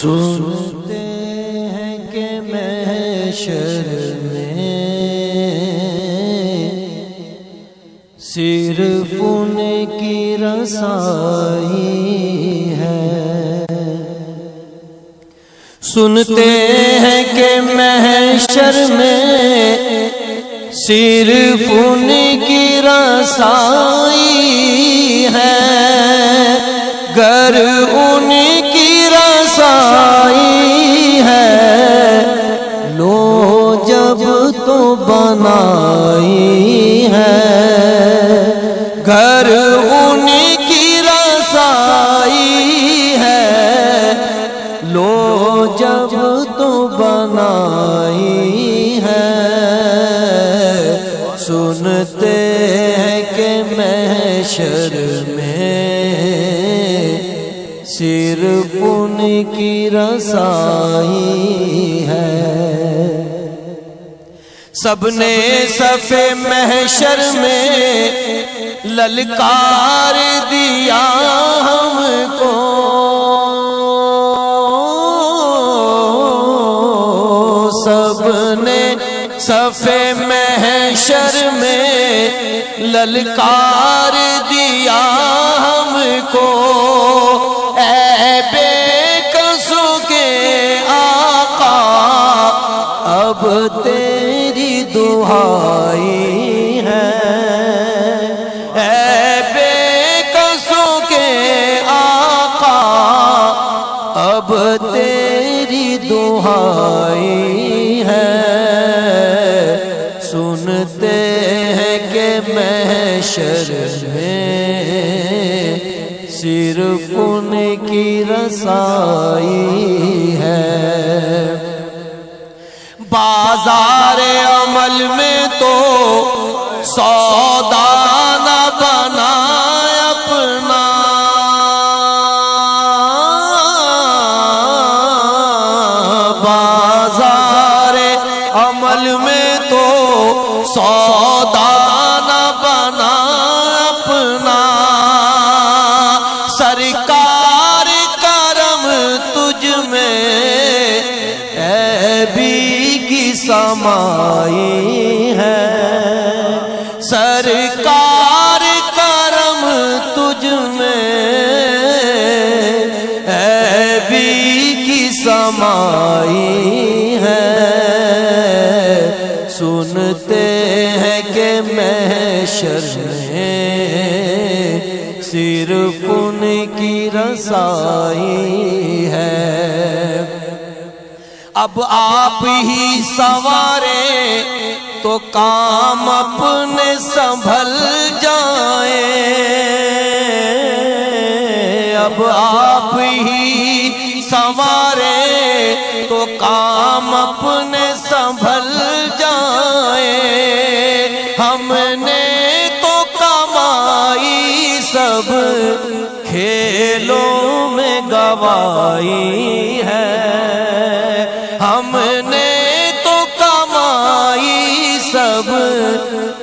سنتے ہیں کہ محشر میں صرف ان کی رسائی ہے۔ سنتے ہیں کہ محشر میں صرف ان کی رسائی ہے، گر ان کی رسائی ہے لو جب تو بنائی ہے، گر ان کی رسائی ہے لو جب تو بنائی ہے۔ سنتے ہیں کہ محشر میں صرف ان کی رسائی ہے۔ سب نے صف محشر میں للکار دیا ہم کو، سب نے صف محشر میں للکار دیا ہم کو، اے بے کسوں کے آقا اب تیری دہائی ہے، اے بے کسوں کے آقا اب تیری دہائی ہے۔ سنتے ہیں کہ محشر میں صرف ان کی رسائی ہے۔ بازار عمل میں تو سودا نہ بنا اپنا، بازار عمل میں تو سودا نہ بنا اپنا، سرکار کرم تجھ میں عیبی کی سمائی ہے، سرکار کرم تجھ میں عیبی کی سمائی ہے۔ سنتے ہیں کہ محشر میں صرف ان کی رسائی ہے۔ اب آپ ہی سنوارے تو کام اپنے سنبھل جائیں، اب آپ ہی سنوارے تو کام اپنے سنبھل جائیں، ہم نے تو کمائی سب کھیلوں میں گوائی ہے، ہم نے تو کمائی سب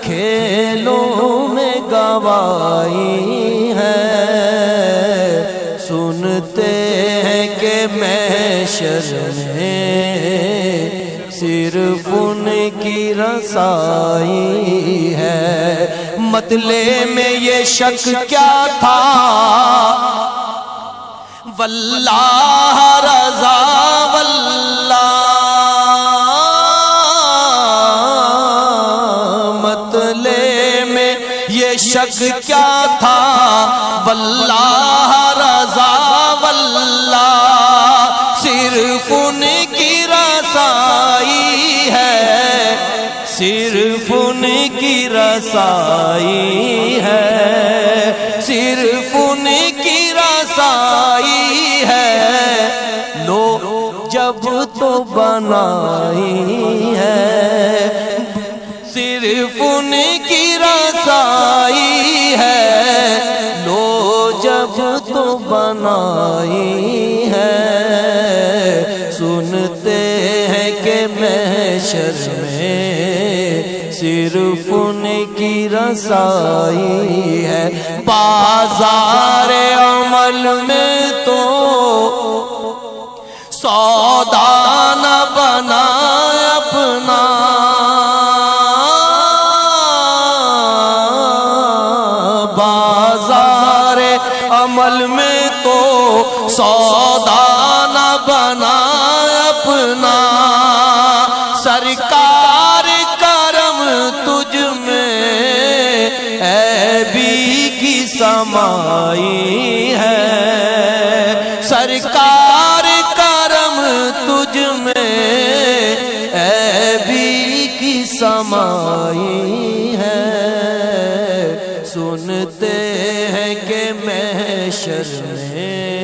کھیلوں میں گوائی ہے۔ سنتے ہیں کہ محشر میں صرف ان کی رسائی ہے۔ مطلع میں یہ شک کیا تھا واللہ رضا واللہ، مطلع میں یہ شک کیا تھا واللہ رضا واللہ، صرف ان کی رسائی ہے، صرف ان کی رسائی ہے، صرف ان کی رسائی ہے لو جب تو بنائی ہے، صرف ان کی رسائی ہے لو جب تو بنائی ہے۔ سنتے ہیں کہ محشر میں صرف ان کی رسائی ہے، بازار عمل میں تو سودا نہ بنا اپنا، بازار عمل میں تو سودا نہ بنا اپنا، سرکار کرم تجھ میں عیبی کی سمائی ہے، سرکار کرم تجھ میں عیبی کی سمائی ہے، سنتے ہیں کہ محشر میں